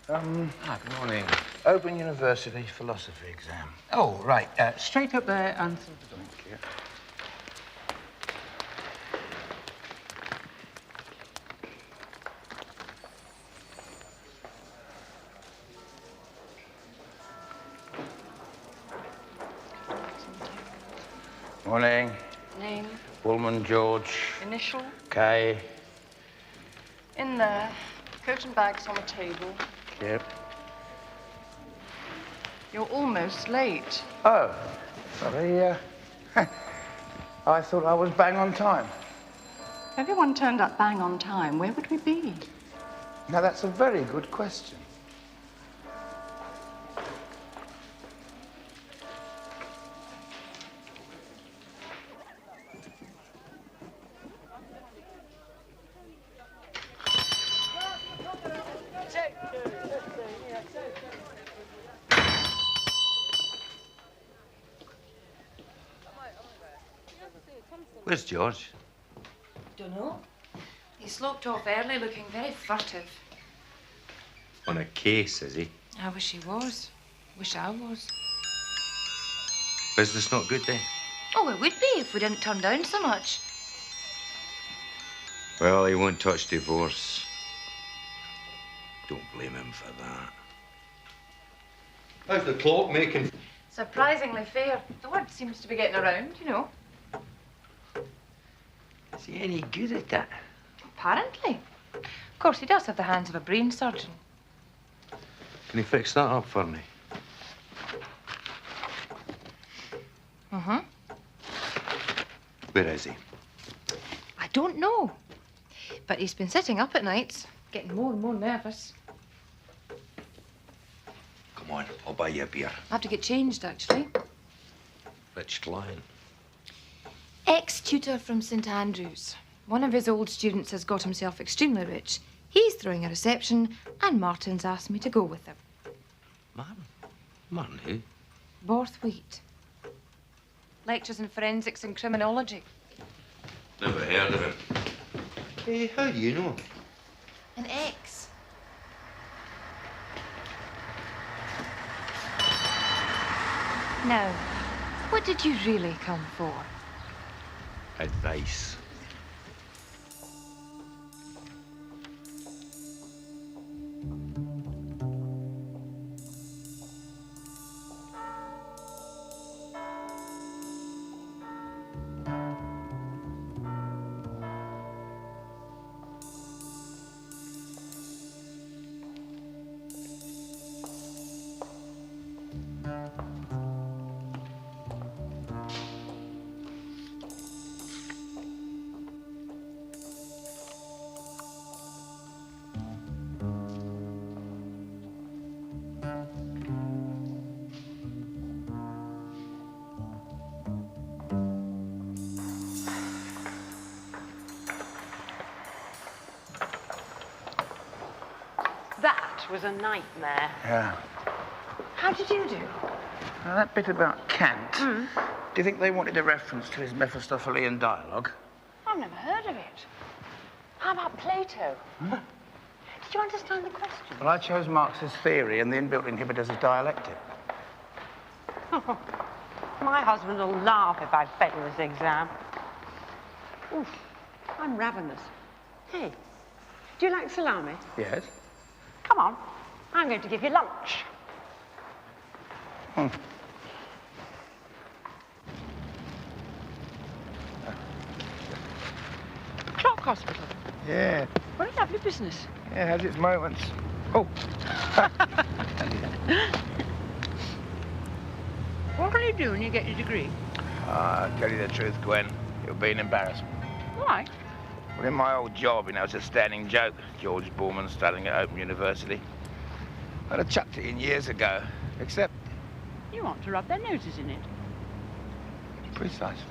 Good morning. Open University philosophy exam. Oh, right. Straight up there and through the door. Thank you. Morning. Name? Bulman, George. Initial? K. In there. Coat and bags on the table. Yep. You're almost late. Oh, sorry. I thought I was bang on time. If everyone turned up bang on time, where would we be? Now, that's a very good question. Where's George? Dunno. He sloped off early, looking very furtive. On a case, is he? I wish he was. Wish I was. Business not good then? Oh, it would be if we didn't turn down so much. Well, he won't touch divorce. Don't blame him for that. How's the clock making? Surprisingly fair. The word seems to be getting around, you know. Is he any good at that? Apparently. Of course, he does have the hands of a brain surgeon. Can he fix that up for me? Mm-hmm. Where is he? I don't know. But he's been sitting up at nights, getting more and more nervous. Come on, I'll buy you a beer. I have to get changed, actually. Rich client. Ex-tutor from St. Andrews. One of his old students has got himself extremely rich. He's throwing a reception, and Martin's asked me to go with him. Martin? Martin who? Borthwheat. Lectures in forensics and criminology. Never heard of him. Hey, how do you know? An ex. Now, what did you really come for? Advice. That was a nightmare. Yeah. How did you do? Now, that bit about Kant, do you think they wanted a reference to his Mephistophelian dialogue? I've never heard of it. How about Plato? Did you understand the question? Well, I chose Marx's theory and the inbuilt inhibitors of dialectic. My husband will laugh if I fail this exam. Oof, I'm ravenous. Hey, do you like salami? Yes? Come on, I'm going to give you lunch. Clock Hospital. Yeah. What a lovely business. Yeah, has its moments. Oh. What will you do when you get your degree? Tell you the truth, Gwen, it'll be an embarrassment. Why? Well, in my old job, you know, it's a standing joke. George Bulman studying at Open University. I'd have chucked it in years ago, except... You want to rub their noses in it. Precisely.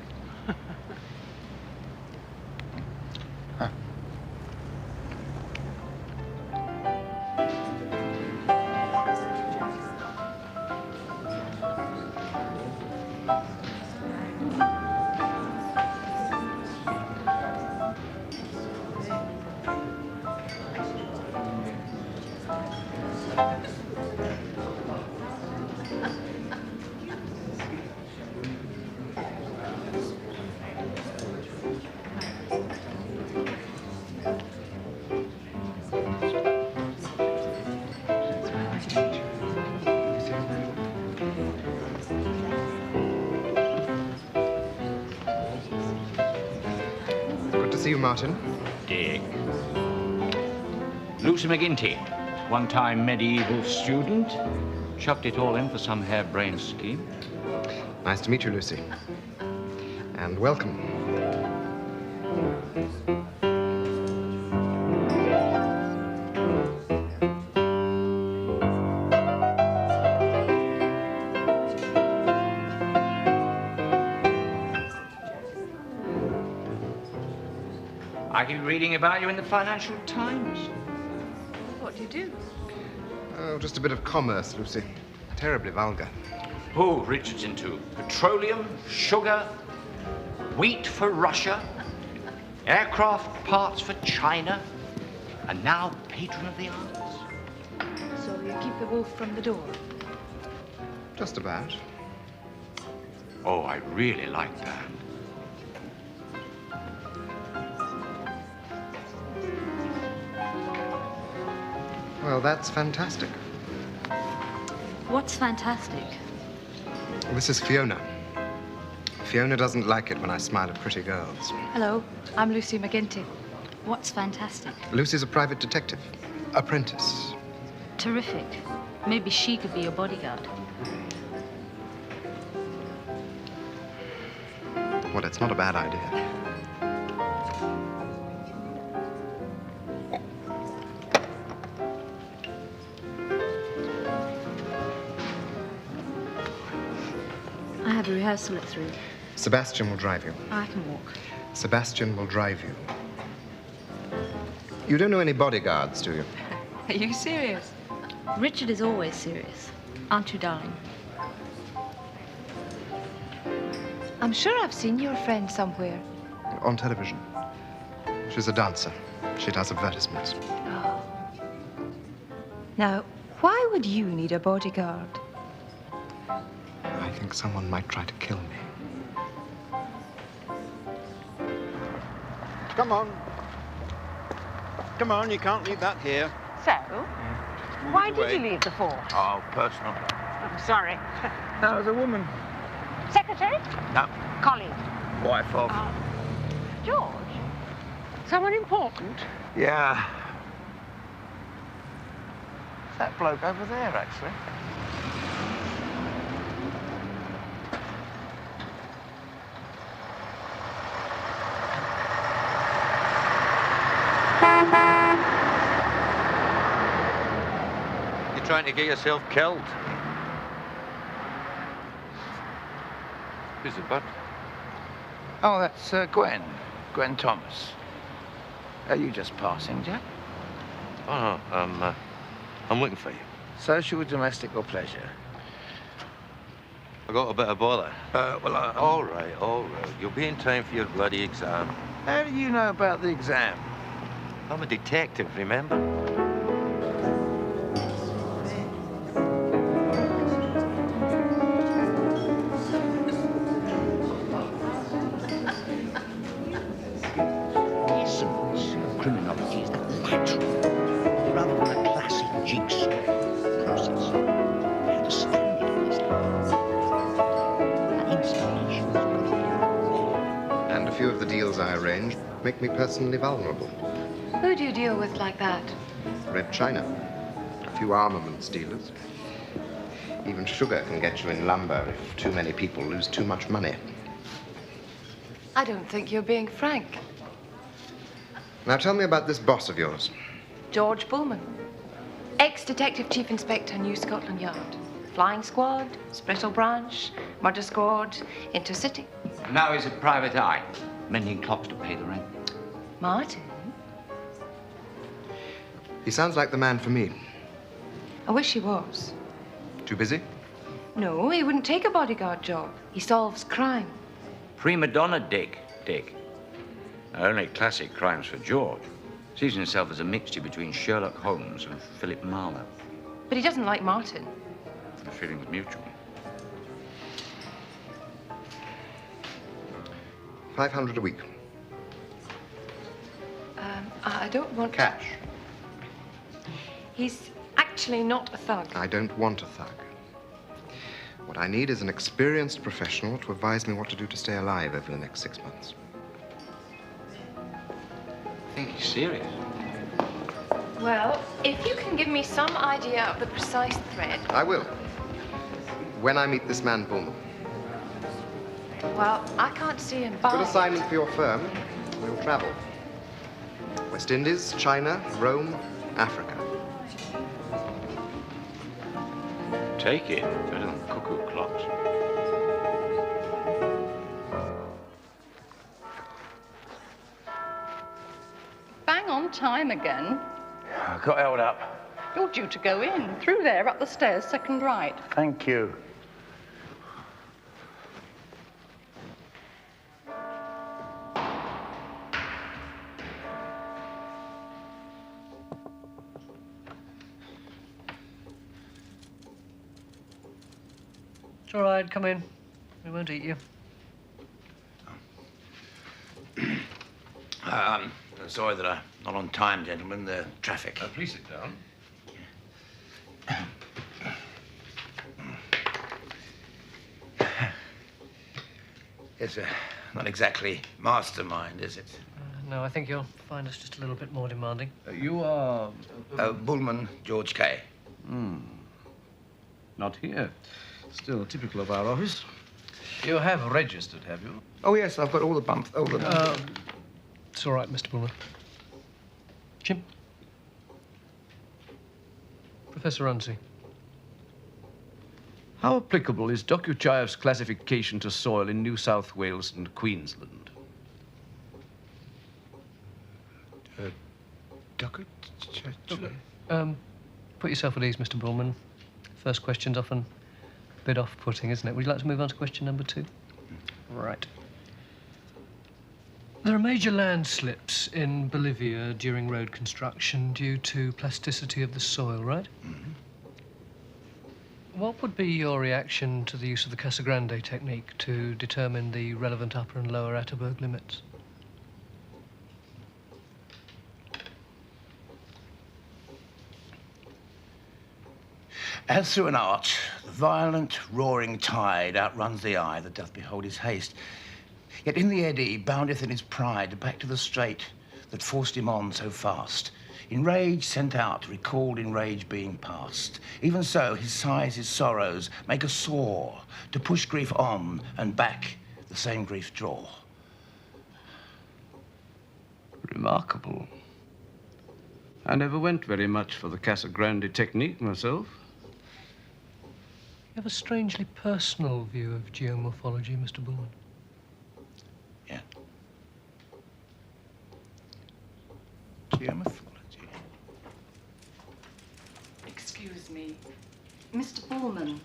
see you, Martin. Dick. Lucy McGinty, one-time medieval student. Chucked it all in for some harebrained scheme. Nice to meet you, Lucy. And welcome. I keep reading about you in the Financial Times. What do you do? Oh, just a bit of commerce, Lucy. Terribly vulgar. Oh, Richard's into petroleum, sugar, wheat for Russia, aircraft parts for China, and now patron of the arts. So you keep the wolf from the door? Just about. Oh, I really like that. Well, that's fantastic. What's fantastic? This is Fiona. Fiona doesn't like it when I smile at pretty girls. Hello, I'm Lucy McGinty. What's fantastic? Lucy's a private detective. Apprentice. Terrific. Maybe she could be your bodyguard. Well, it's not a bad idea. I have a rehearsal at 3. Sebastian will drive you. I can walk. Sebastian will drive you. You don't know any bodyguards, do you? Are you serious? Richard is always serious. Aren't you, darling? I'm sure I've seen your friend somewhere. On television. She's a dancer. She does advertisements. Oh. Now, why would you need a bodyguard? I think someone might try to kill me. Come on. Come on, you can't leave that here. So, why did you leave the force? Oh, personal. I'm sorry. No, as a woman. Secretary? No, Colleague? wife of. George? Someone important? Yeah. That bloke over there, actually. You're trying to get yourself killed. Who's it, bud? Oh, that's Gwen. Gwen Thomas. Are you just passing, Jack? Oh, no, I'm looking for you. Social, domestic, or pleasure? I got a bit of bother. Well, All right. You'll be in time for your bloody exam. How do you know about the exam? I'm a detective, remember? Essence of criminology is that lateral, rather than a classic jigsaw process. Understand it, Mister. That installation's got And a few of the deals I arranged make me personally vulnerable. Who do you deal with like that? Red China. A few armaments dealers. Even sugar can get you in lumber if too many people lose too much money. I don't think you're being frank. Now tell me about this boss of yours. George Bulman. Ex-Detective Chief Inspector, New Scotland Yard. Flying Squad, Special Branch, Murder Squad, Intercity. Now he's a private eye, mending clocks to pay the rent. Martin? He sounds like the man for me. I wish he was. Too busy? No, he wouldn't take a bodyguard job. He solves crime. Prima donna Dick. Only classic crimes for George. Sees himself as a mixture between Sherlock Holmes and Philip Marlowe. But he doesn't like Martin. The feeling's mutual. 500 a week. I don't want... Cash. He's actually not a thug. I don't want a thug. What I need is an experienced professional to advise me what to do to stay alive over the next 6 months. think he's serious. Well, if you can give me some idea of the precise thread. I will. When I meet this man, Bulman. Well, I can't see him buy Good it. assignment for your firm. We'll travel. West Indies, China, Rome, Africa. Take it. Better than cuckoo clocks. Bang on time again. I got held up. You're due to go in. Through there, up the stairs, second right. Thank you. It's all right, come in. We won't eat you. I'm sorry that I'm not on time, gentlemen. The traffic. Please sit down. It's not exactly mastermind, is it? No, I think you'll find us just a little bit more demanding. You are... Bulman, George K. Not here. Still typical of our office. You have registered, have you? Oh, yes, I've got all the bumps. It's all right, Mr. Bulman. Jim? Professor Runcie. How applicable is Dokuchaev's classification to soil in New South Wales and Queensland? Put yourself at ease, Mr. Bulman. First question's often a bit off-putting, isn't it? Would you like to move on to question number 2? Right. There are major landslips in Bolivia during road construction due to plasticity of the soil, right? Mm-hmm. What would be your reaction to the use of the Casa Grande technique to determine the relevant upper and lower Atterberg limits? As through an arch, the violent, roaring tide outruns the eye that doth behold his haste. Yet in the eddy boundeth in his pride back to the strait that forced him on so fast. In rage sent out, recalled in rage being past. Even so, his sighs, his sorrows make a sore to push grief on and back the same grief draw. Remarkable. I never went very much for the Casa Grande technique myself. You have a strangely personal view of geomorphology, Mr. Bulman. Yeah. Geomorphology. Excuse me. Mr. Bulman,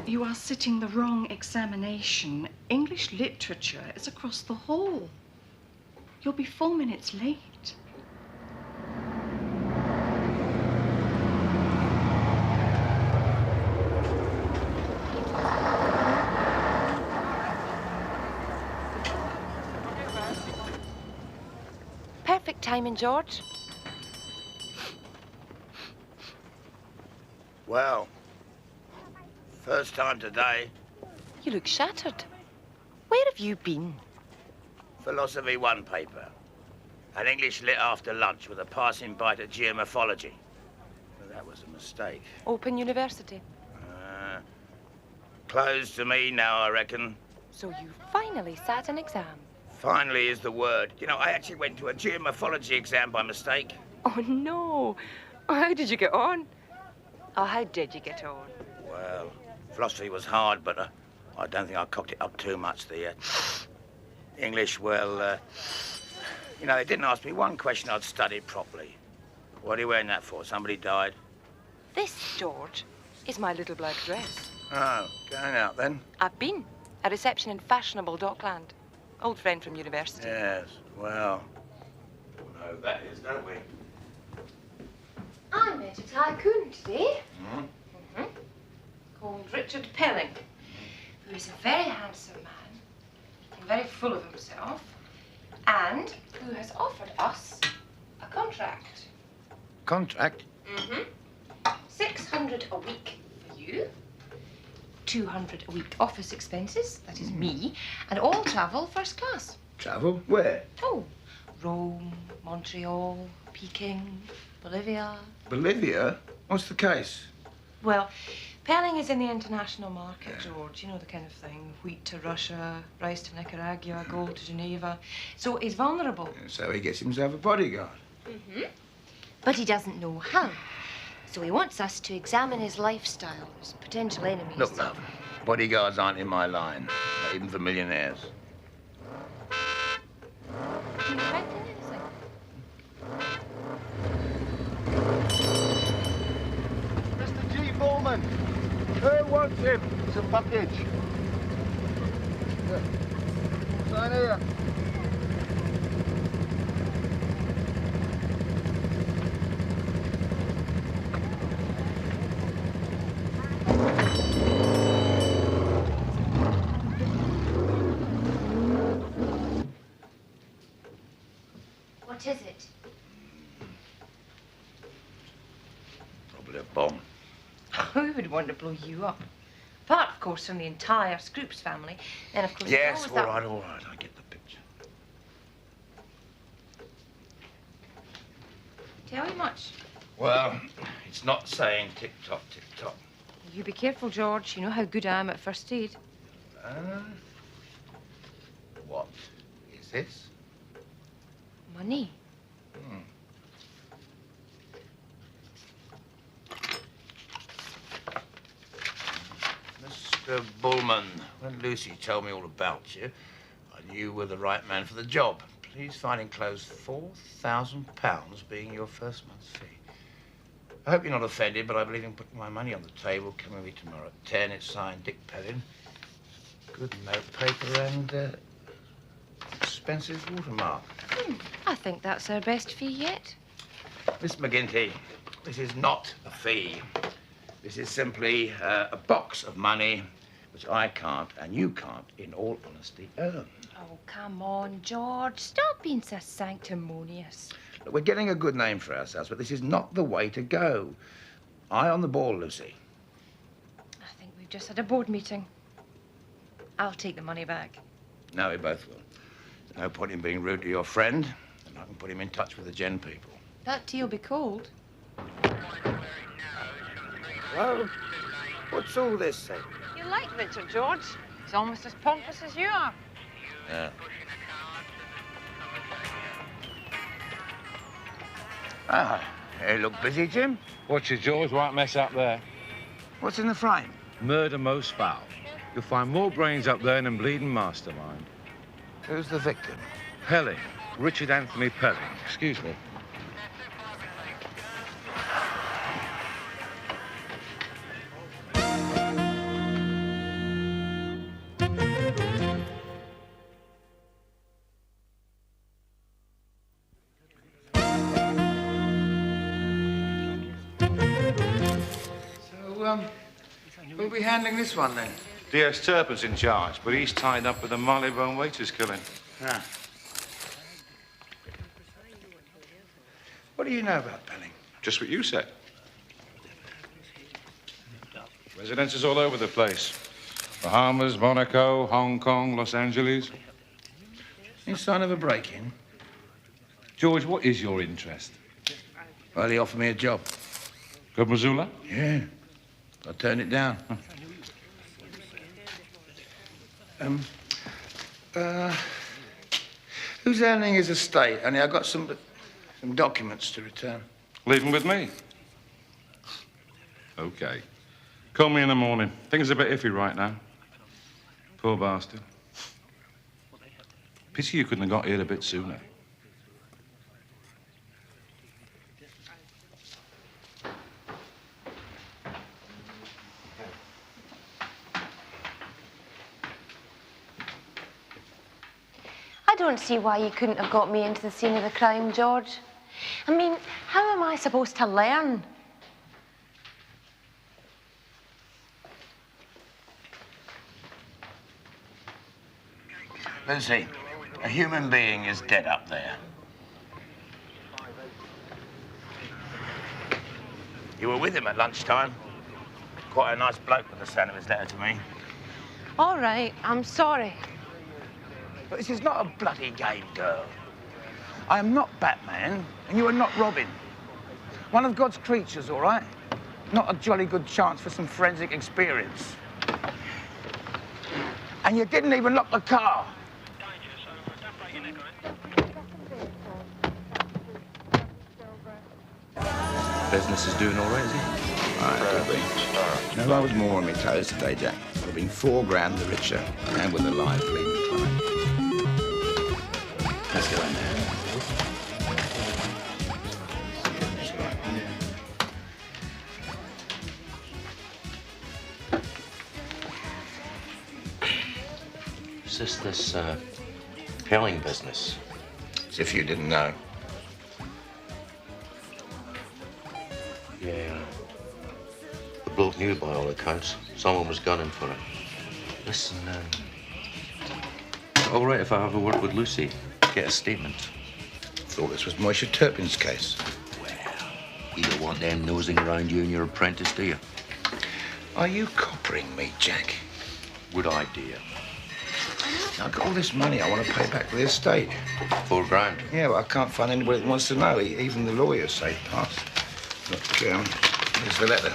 you are sitting the wrong examination. English literature is across the hall. You'll be 4 minutes late. Perfect timing, George. Well, first time today. You look shattered. Where have you been? Philosophy 1 paper. An English lit after lunch with a passing bite at geomorphology. Well, that was a mistake. Open University. Closed to me now, I reckon. So you finally sat an exam. Finally is the word. You know, I actually went to a geomorphology exam by mistake. Oh, no. How did you get on? Oh, how did you get on? Well, philosophy was hard, but I don't think I cocked it up too much. The English, well, you know, they didn't ask me one question I'd studied properly. What are you wearing that for? Somebody died? This, George, is my little black dress. Oh, going out then? I've been. A reception in fashionable Dockland. Old friend from university. Yes, well, no, that is, don't we? I met a tycoon today. Called Richard Pelling, who is a very handsome man and very full of himself, and who has offered us a contract. Contract? 600 a week for you, 200 a week office expenses, that is me, and all travel first class. Travel? Where? Oh, Rome, Montreal, Peking, Bolivia. Bolivia? What's the case? Well, Pelling is in the international market, George. You know the kind of thing. Wheat to Russia, rice to Nicaragua, gold to Geneva. So he's vulnerable. So he gets himself a bodyguard. Mm-hmm. But he doesn't know how. So he wants us to examine his lifestyle. There's potential enemies. Look, love, bodyguards aren't in my line, not even for millionaires. Are you expecting anything? Mr. G. Bulman. Who wants him? It's a package. Yeah. Sign here. What is it? Probably a bomb. Who would want to blow you up? Apart, of course, from the entire Scroops family. And, of course, Yes, there's all always right, I get the picture. Tell you much? Well, it's not saying tick-tock, tick-tock. You be careful, George. You know how good I am at first aid. What is this? Money. Mr. Bulman, when Lucy told me all about you, I knew you were the right man for the job. Please find enclosed £4,000 being your first month's fee. I hope you're not offended, but I believe in putting my money on the table. Come with me tomorrow at 10. It's signed Dick Pelling. Good note paper and expensive watermark. I think that's our best fee yet. Miss McGinty, this is not a fee. This is simply a box of money which I can't and you can't, in all honesty, earn. Oh, come on, George. Stop being so sanctimonious. Look, we're getting a good name for ourselves, but this is not the way to go. Eye on the ball, Lucy. I think we've just had a board meeting. I'll take the money back. No, we both will. There's no point in being rude to your friend, and I can put him in touch with the Gen people. That tea'll be cold. Hello? What's all this then? You like Richard, George? He's almost as pompous as you are. Yeah. Ah, you look busy, Jim. Watch it, George. Won't mess up there. What's in the frame? Murder most foul. You'll find more brains up there than bleeding mastermind. Who's the victim? Pelling. Richard Anthony Pelling. Excuse me. Who'll be handling this one, then? D.S. Turpin's in charge, but he's tied up with the Marleybone waiters killing. Ah. What do you know about Pelling? Just what you said. Residences all over the place. Bahamas, Monaco, Hong Kong, Los Angeles. Any sign of a break-in? George, what is your interest? Well, he offered me a job. Good Missoula? Yeah. I turned it down. Who's handling his estate? Only I've got some documents to return. Leave them with me. Okay. Call me in the morning. Things are a bit iffy right now. Poor bastard. Pity you couldn't have got here a bit sooner. I don't see why you couldn't have got me into the scene of the crime, George. I mean, how am I supposed to learn? Lucy, a human being is dead up there. You were with him at lunchtime. Quite a nice bloke with the sound of his letter to me. All right, I'm sorry. But this is not a bloody game, girl. I am not Batman, and you are not Robin. One of God's creatures, all right? Not a jolly good chance for some forensic experience. And you didn't even lock the car. Business is doing all right, is it? No, I was more on my toes today, Jack. I'd have been £4 the richer, and with a live bleeding client. Let's go in there. Is this pelling business? As if you didn't know. Yeah. The bloke knew by all accounts. Someone was gunning for it. Listen, all right if I have a word with Lucy, get a statement. Thought this was Moisha Turpin's case. Well, you don't want them nosing around you and your apprentice, do you? Are you coppering me, Jack? Good idea. I've got all this money I want to pay back for the estate. £4. Yeah, but I can't find anybody that wants to know. Even the lawyers say pass. Look, here's the letter.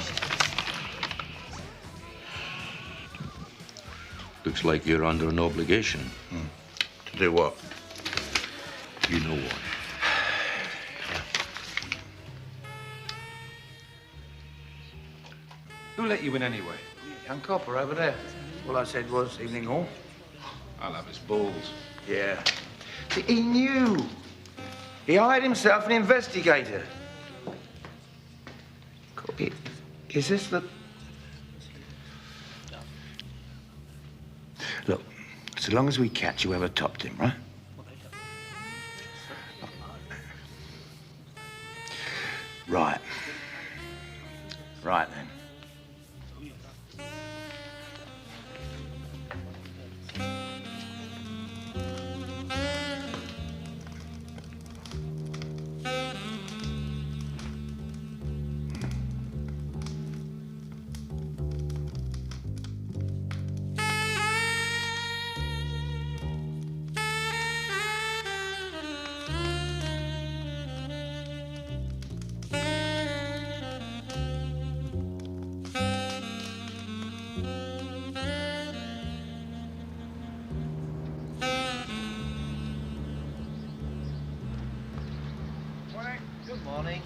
Looks like you're under an obligation. To do what? You know what. Who let you in anyway? Young copper over there. All I said was evening all. I'll have his balls. Yeah. He knew. He hired himself an investigator. Is this the... Look, so long as we catch whoever topped him, right? Right. Right, then. Good morning.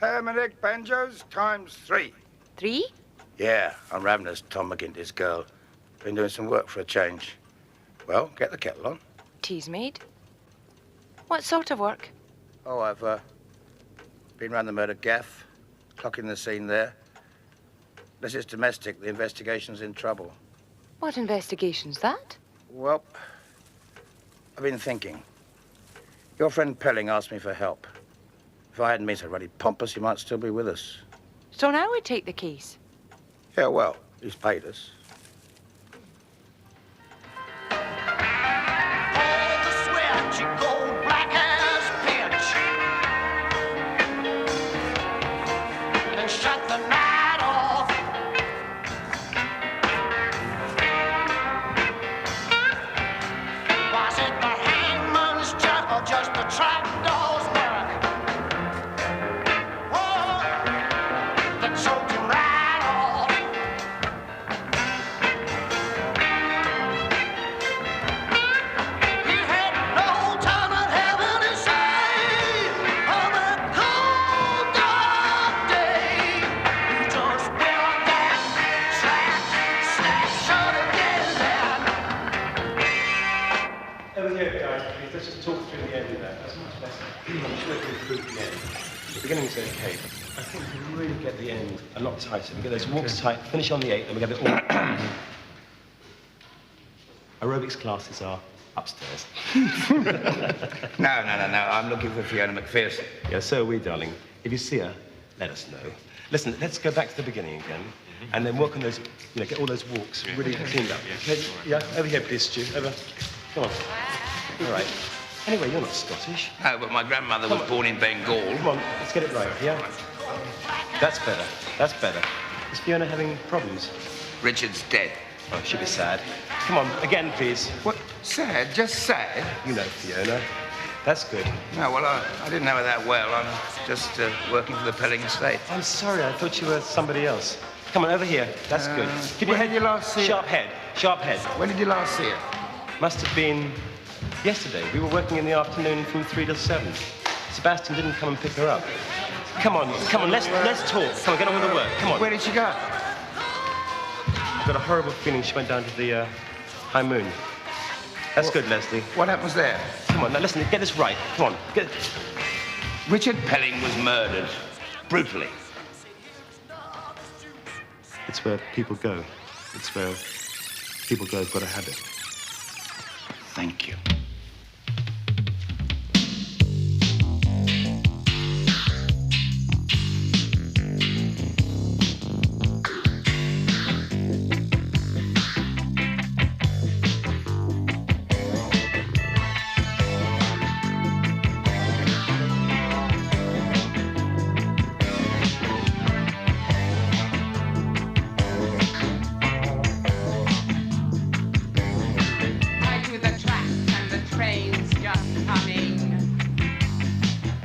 Paramedic banjos ×3. 3? Yeah, I'm ravenous, Tom McGinty's girl. Been doing some work for a change. Well, get the kettle on. Tea's made. What sort of work? Oh, I've been round the murder gaff, clocking the scene there. This is domestic. The investigation's in trouble. What investigation's that? Well, I've been thinking. Your friend Pelling asked me for help. If I hadn't been so bloody pompous, he might still be with us. So now we take the case. Yeah, well, he's paid us. Okay, I think we can really get the end a lot tighter. We get those walks tight, finish on the 8th, and we get it all. Aerobics classes are upstairs. No. I'm looking for Fiona McPherson. Yeah, so are we, darling. If you see her, let us know. Listen, let's go back to the beginning again, and then work on those, get all those walks really cleaned up. Okay? Yeah, over here, please, Stu. Over. Come on. All right. Anyway, you're not Scottish. No, but my grandmother was born in Bengal. Come on, let's get it right, yeah? That's better. That's better. Is Fiona having problems? Richard's dead. Oh, she'll be sad. Come on, again, please. What? Sad? Just sad? You know Fiona. That's good. No, well, I didn't know her that well. I'm just working for the Pelling estate. I'm sorry, I thought you were somebody else. Come on, over here. That's good. Keep your when head. did you last see her? Sharp head. Sharp head. When did you last see her? Must have been yesterday. We were working in the afternoon from 3 till 7. Sebastian didn't come and pick her up. Come on, let's talk. Come on, get on with the work. Come on. Where did she go? I've got a horrible feeling she went down to the High Moon. That's good, Leslie. What happens there? Come on, now listen, get this right. Come on, get... Richard Pelling was murdered. Brutally. It's where people go. It's where people go who've got a habit. Thank you.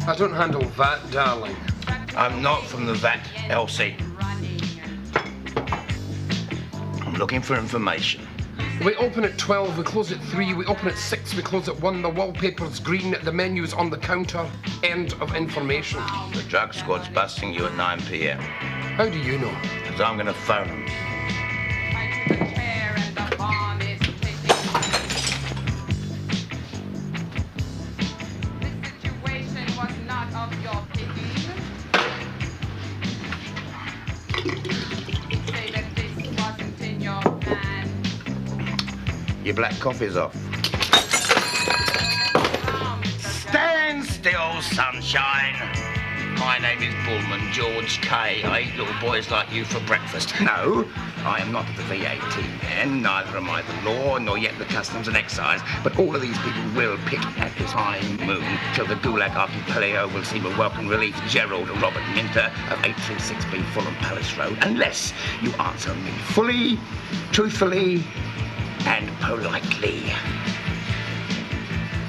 I don't handle that, darling. I'm not from the vat, Elsie. I'm looking for information. We open at 12, we close at 3, we open at 6, we close at 1, the wallpaper's green, the menu's on the counter. End of information. The drug squad's busting you at 9 p.m. How do you know? Because I'm going to phone them. Your black coffee's off. Stand still, sunshine. My name is Bulman, George K. I eat little boys like you for breakfast. No, I am not the VAT man, neither am I the law, nor yet the customs and excise. But all of these people will pick at this high moon till the Gulag Archipelago will seem a welcome relief. Gerald Robert Minter of 836B Fulham Palace Road, unless you answer me fully, truthfully, and politely.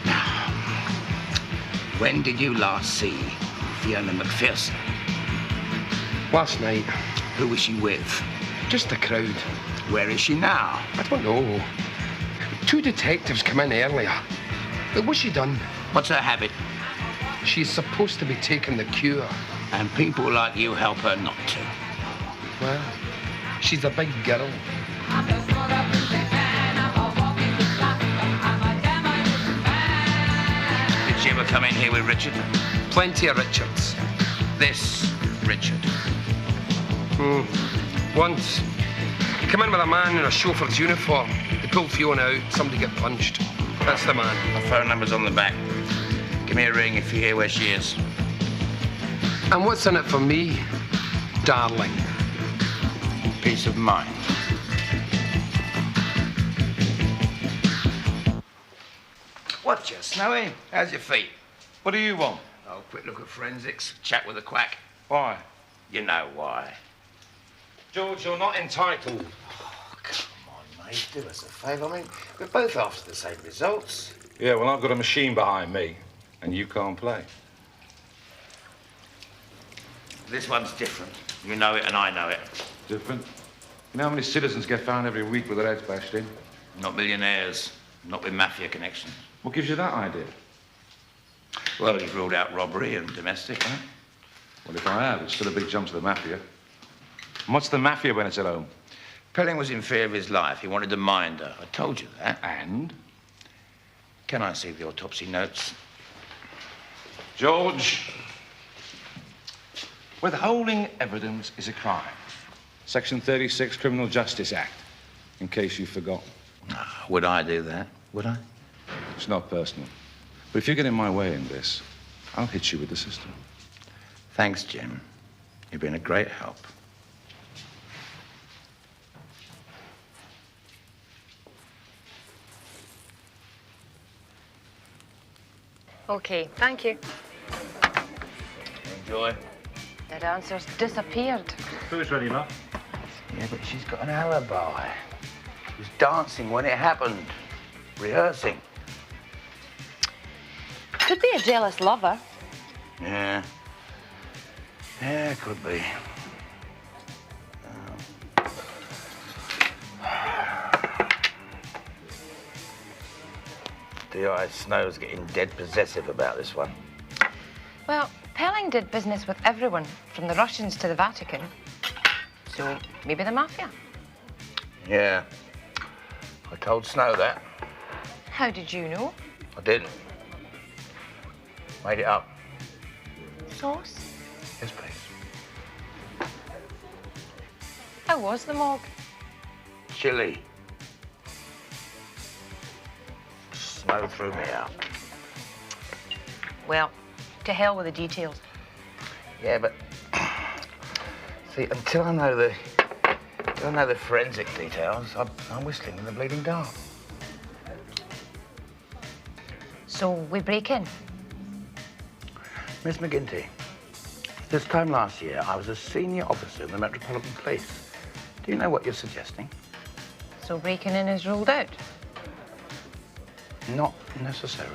Now, when did you last see Fiona McPherson? Last night. Who was she with? Just the crowd. Where is she now? I don't know. 2 detectives come in earlier. But what's she done? What's her habit? She's supposed to be taking the cure. And people like you help her not to. Well, she's a big girl. Did she ever come in here with Richard? Plenty of Richards. This Richard? Once. He came in with a man in a chauffeur's uniform. They pulled Fiona out, somebody got punched. That's the man. Her phone number's on the back. Give me a ring if you hear where she is. And what's in it for me, darling? Peace of mind. What, you Snowy? How's your feet? What do you want? Oh, quick look at forensics. Chat with a quack. Why? You know why. George, you're not entitled. Oh, come on, mate. Do us a favour. I mean, we're both after the same results. Yeah, well, I've got a machine behind me, and you can't play. This one's different. You know it and I know it. Different? You know how many citizens get found every week with their heads bashed in? Not millionaires. Not with mafia connections. What gives you that idea? Well, you've ruled out robbery and domestic, huh? Well, if I have, it's still a big jump to the mafia. And what's the mafia when it's at home? Pelling was in fear of his life. He wanted to mind her. I told you that. And? Can I see the autopsy notes? George, withholding evidence is a crime. Section 36 Criminal Justice Act, in case you've forgotten. Would I do that? Would I? It's not personal. But if you get in my way in this, I'll hit you with the system. Thanks, Jim. You've been a great help. OK, thank you. Enjoy. The dancer's disappeared. Food's ready, love. Yeah, but she's got an alibi. She was dancing when it happened, rehearsing. Could be a jealous lover. Yeah. Yeah, could be. D.I. Snow's getting dead possessive about this one. Well, Pelling did business with everyone, from the Russians to the Vatican. So maybe the mafia. Yeah. I told Snow that. How did you know? I didn't. Made it up. Sauce? Yes, please. How was the morgue? Chilly. Snow threw me out. Well, to hell with the details. Yeah, but see, until I know the forensic details, I'm whistling in the bleeding dark. So we break in. Miss McGinty, this time last year, I was a senior officer in the Metropolitan Police. Do you know what you're suggesting? So breaking in is ruled out? Not necessarily.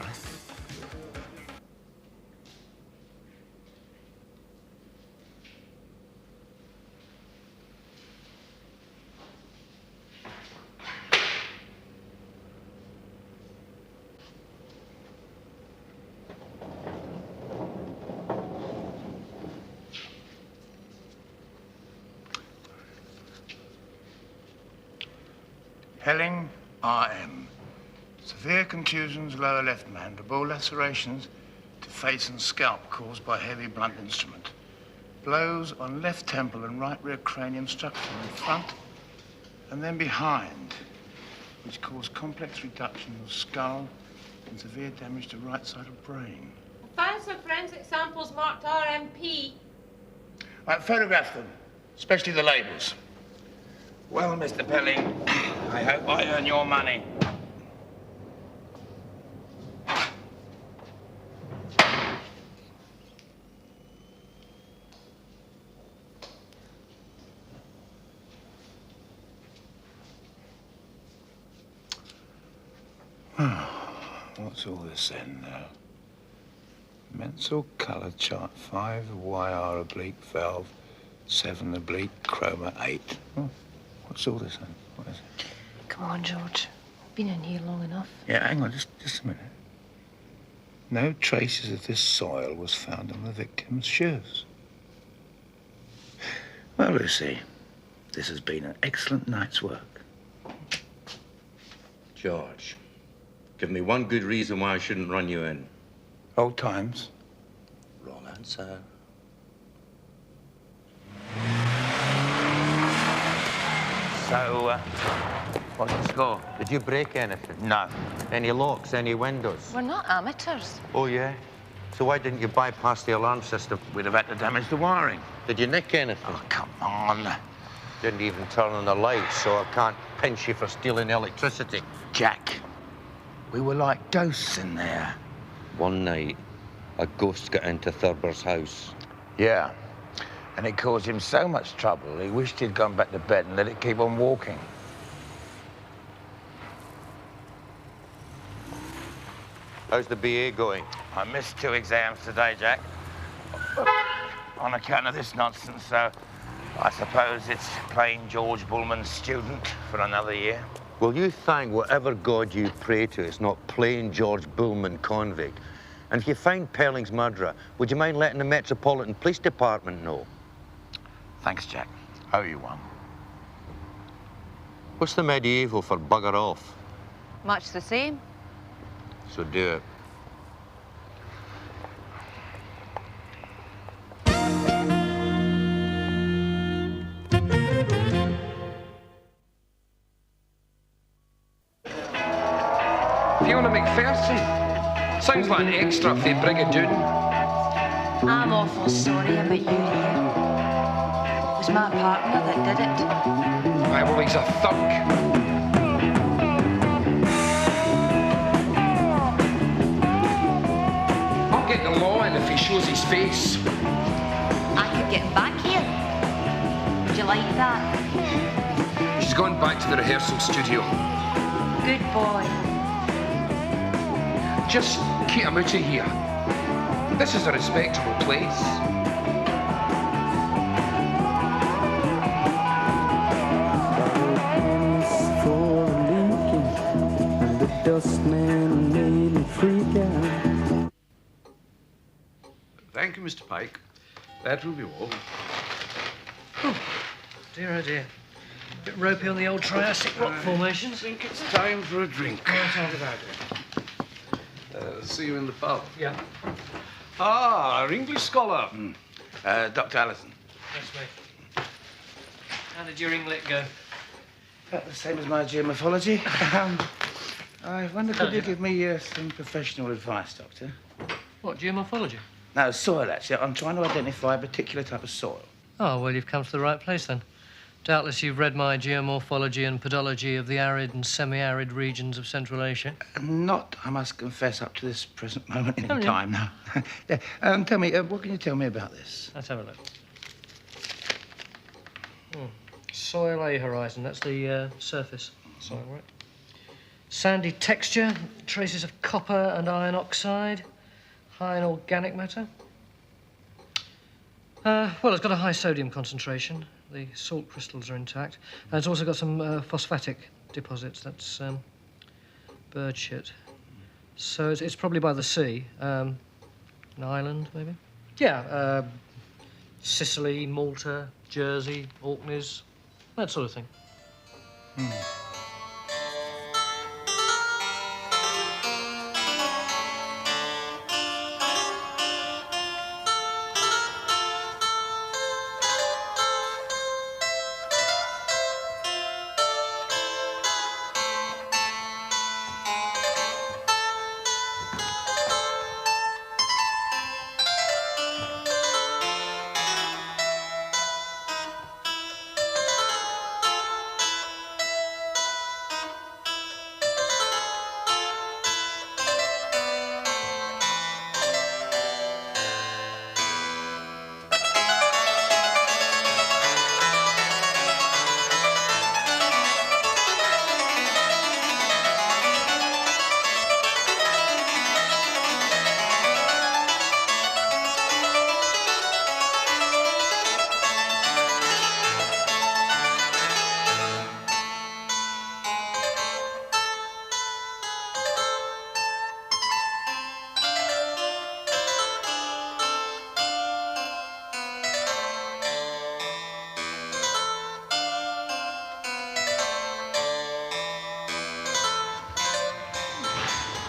Pelling, R.M. Severe contusions, lower left mandible, lacerations to face and scalp caused by heavy blunt instrument. Blows on left temple and right rear cranium structure in front and then behind, which caused complex reduction of skull and severe damage to right side of brain. Files of forensic samples marked RMP. Right, photograph them, especially the labels. Well, Mr. Pelling, I hope I earn your money. What's all this then? Mental colour chart 5, YR oblique valve 7 oblique chroma 8. What's all this then? What is it? Come on, George. Been in here long enough. Yeah, hang on, just a minute. No traces of this soil was found on the victim's shoes. Well, Lucy, this has been an excellent night's work. George, give me one good reason why I shouldn't run you in. Old times. Wrong answer. So, what's the score? Did you break anything? No. Any locks, any windows? We're not amateurs. Oh, yeah? So why didn't you bypass the alarm system? We'd have had to damage the wiring. Did you nick anything? Oh, come on. Didn't even turn on the lights, so I can't pinch you for stealing electricity. Jack, we were like ghosts in there. One night, a ghost got into Thurber's house. Yeah. And it caused him so much trouble, he wished he'd gone back to bed and let it keep on walking. How's the BA going? I missed 2 exams today, Jack. On account of this nonsense, so I suppose it's playing George Bulman's student for another year. Well, you thank whatever God you pray to is not plain George Bulman convict. And if you find Pelling's murderer, would you mind letting the Metropolitan Police Department know? Thanks, Jack. Owe you one. What's the medieval for bugger off? Much the same. So do it. Fiona McPherson. Sounds like an extra for Brigadoon. I'm awful sorry about you, dear. It was my partner that did it. Aye, well, he's a thug. face. I could get him back here. Would you like that? She's gone back to the rehearsal studio. Good boy. Just keep him out of here. This is a respectable place. Dustman made me freak out. Thank you, Mr. Pike. That will be all. Oh, dear, oh dear. Bit ropey on the old Triassic rock formations. I think it's time for a drink. Right, I'll about it. See you in the pub. Yeah. Ah, our English scholar. Dr. Allison. That's me. How did your Inglet go? About the same as my geomorphology. I wonder, could you give me some professional advice, Doctor? What, geomorphology? No, soil, actually. I'm trying to identify a particular type of soil. Oh, well, you've come to the right place, then. Doubtless you've read my geomorphology and pedology of the arid and semi-arid regions of Central Asia. Not, I must confess, up to this present moment in Haven't you? time now. Yeah, tell me, what can you tell me about this? Let's have a look. Soil A horizon, that's the surface soil, right? Sandy texture, traces of copper and iron oxide, high in organic matter. Well, it's got a high sodium concentration. The salt crystals are intact. And it's also got some phosphatic deposits. That's bird shit. So it's probably by the sea. An island, maybe? Yeah, Sicily, Malta, Jersey, Orkneys, that sort of thing.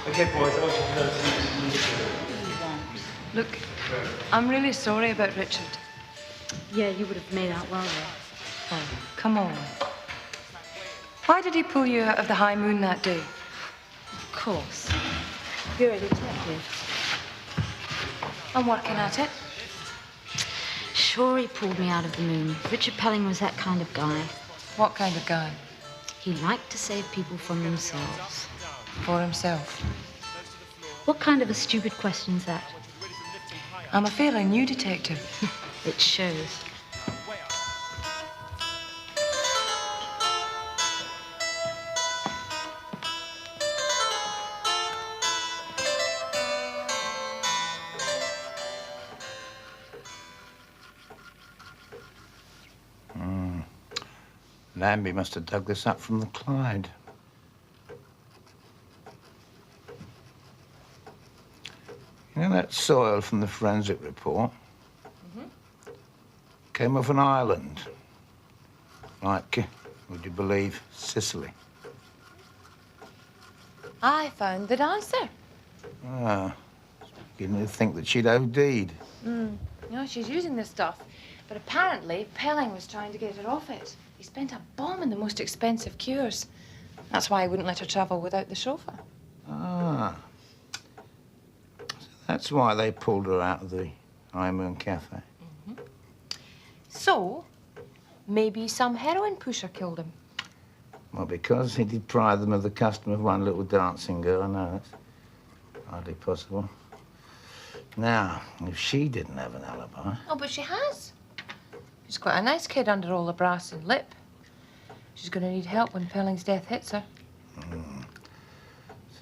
Okay, boys, I want you to know Look, I'm really sorry about Richard. Yeah, you would have made out well there. Oh, come on. Why did he pull you out of the high moon that day? Of course. You're a detective. I'm working at it. Sure, he pulled me out of the moon. Richard Pelling was that kind of guy. What kind of guy? He liked to save people from themselves. For himself. What kind of a stupid question's that? I'm a fairly new detective. It shows. Lambie must have dug this up from the Clyde. You know that soil from the forensic report? Came off an island. Like, would you believe, Sicily? I found the dancer. Ah, beginning to think that she'd OD'd. No, she's using this stuff. But apparently, Pelling was trying to get her off it. He spent a bomb in the most expensive cures. That's why he wouldn't let her travel without the chauffeur. Ah. That's why they pulled her out of the High Moon Cafe. So, maybe some heroin pusher killed him. Well, because he deprived them of the custom of one little dancing girl. No, that's hardly possible. Now, if she didn't have an alibi... Oh, but she has. She's quite a nice kid under all the brass and lip. She's going to need help when Pelling's death hits her. As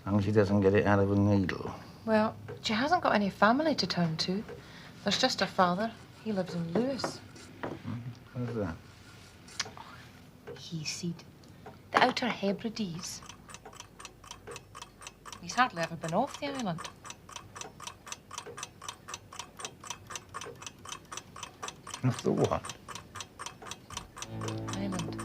long as she doesn't get it out of a needle. Well, she hasn't got any family to turn to. There's just her father. He lives in Lewis. Where's that? He seed. The Outer Hebrides. He's hardly ever been off the island. Off the what? Island.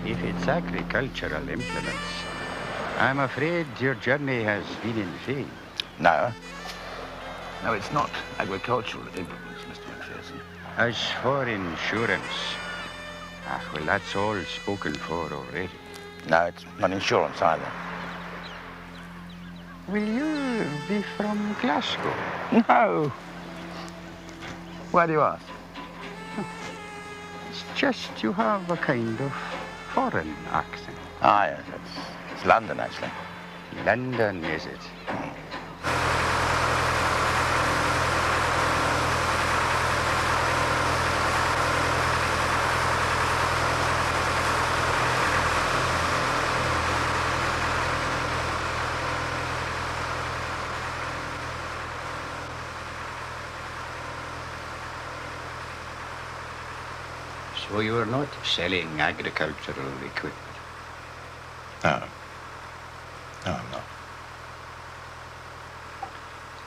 If it's agricultural implements, I'm afraid your journey has been in vain. No. No, it's not agricultural implements, Mr. McPherson. As for insurance, well, that's all spoken for already. No, it's not insurance either. Will you be from Glasgow? No. Why do you ask? It's just you have a kind of foreign accent. Ah, yes, it's London, actually. London, is it? So you are not selling agricultural equipment? No. No, I'm not.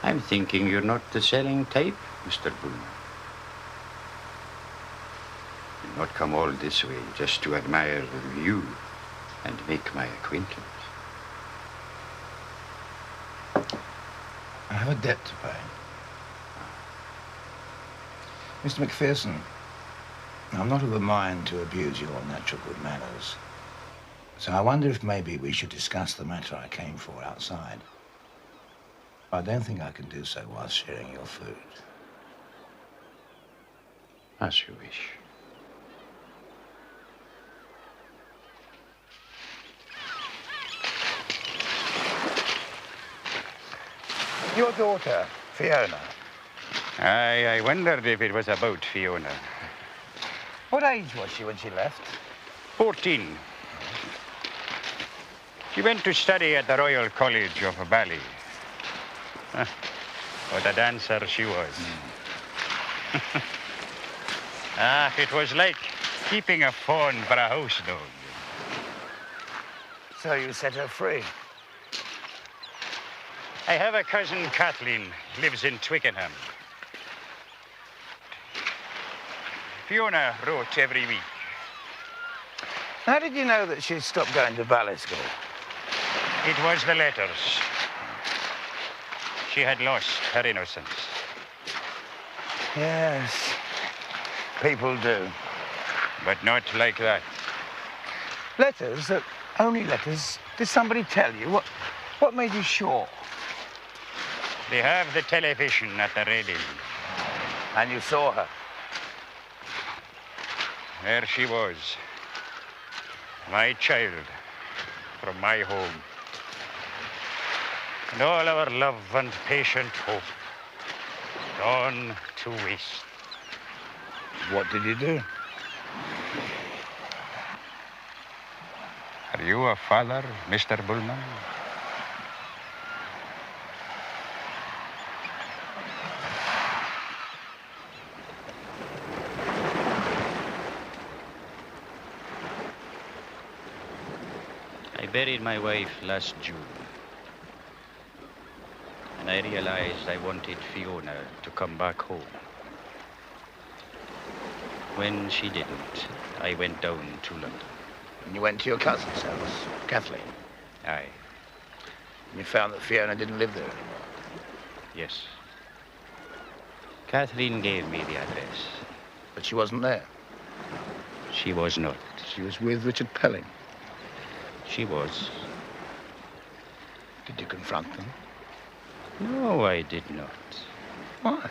I'm thinking you're not the selling type, Mr. Bulman. You've not come all this way just to admire the view and make my acquaintance. I have a debt to pay. Mr. McPherson, I'm not of the mind to abuse your natural good manners. So I wonder if maybe we should discuss the matter I came for outside. I don't think I can do so while sharing your food. As you wish. Your daughter, Fiona. I wondered if it was about Fiona. What age was she when she left? 14. She went to study at the Royal College of Ballet. What a dancer she was. It was like keeping a fawn for a house dog. So you set her free? I have a cousin, Kathleen, lives in Twickenham. Fiona wrote every week. How did you know that she'd stopped going to ballet school? It was the letters. She had lost her innocence. Yes, people do. but not like that. Letters? Only letters? Did somebody tell you? What made you sure? They have the television at the Red Inn. And you saw her? There she was. My child from my home. And all our love and patient hope gone to waste. What did you do? Are you a father, Mr. Bulman? I buried my wife last June. And I realized I wanted Fiona to come back home. When she didn't, I went down to London. And you went to your cousin's house, Kathleen? Aye. And you found that Fiona didn't live there anymore? Yes. Kathleen gave me the address. But she wasn't there? She was not. She was with Richard Pelling? She was. Did you confront them? No, I did not. Why?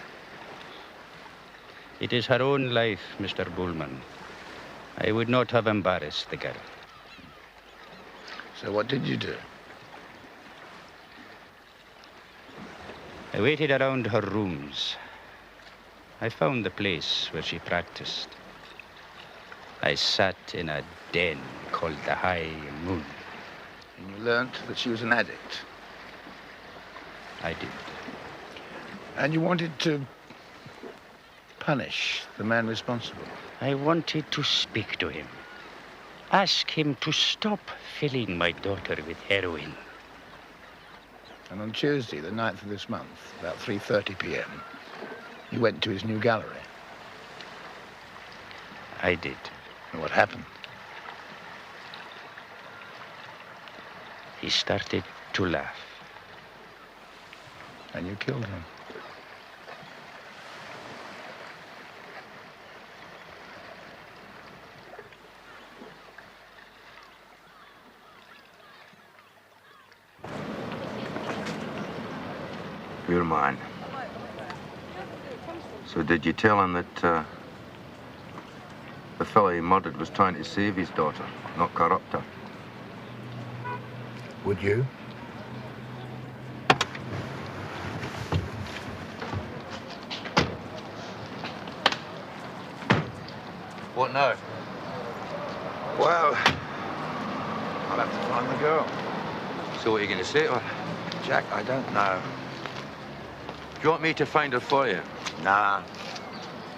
It is her own life, Mr. Bulman. I would not have embarrassed the girl. So what did you do? I waited around her rooms. I found the place where she practiced. I sat in a den called the High Moon. And you learnt that she was an addict? I did. And you wanted to punish the man responsible? I wanted to speak to him. Ask him to stop filling my daughter with heroin. And on Tuesday, the 9th of this month, about 3:30 p.m., you went to his new gallery? I did. And what happened? He started to laugh. And you killed him? You're mine. So did you tell him that the fellow he murdered was trying to save his daughter, not corrupt her? Would you? What now? Well, I'll have to find the girl. So what are you going to say to her? Jack, I don't know. Do you want me to find her for you? Nah.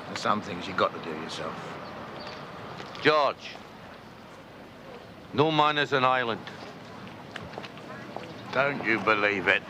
There's some things you got to do yourself. George, no man is an island. Don't you believe it?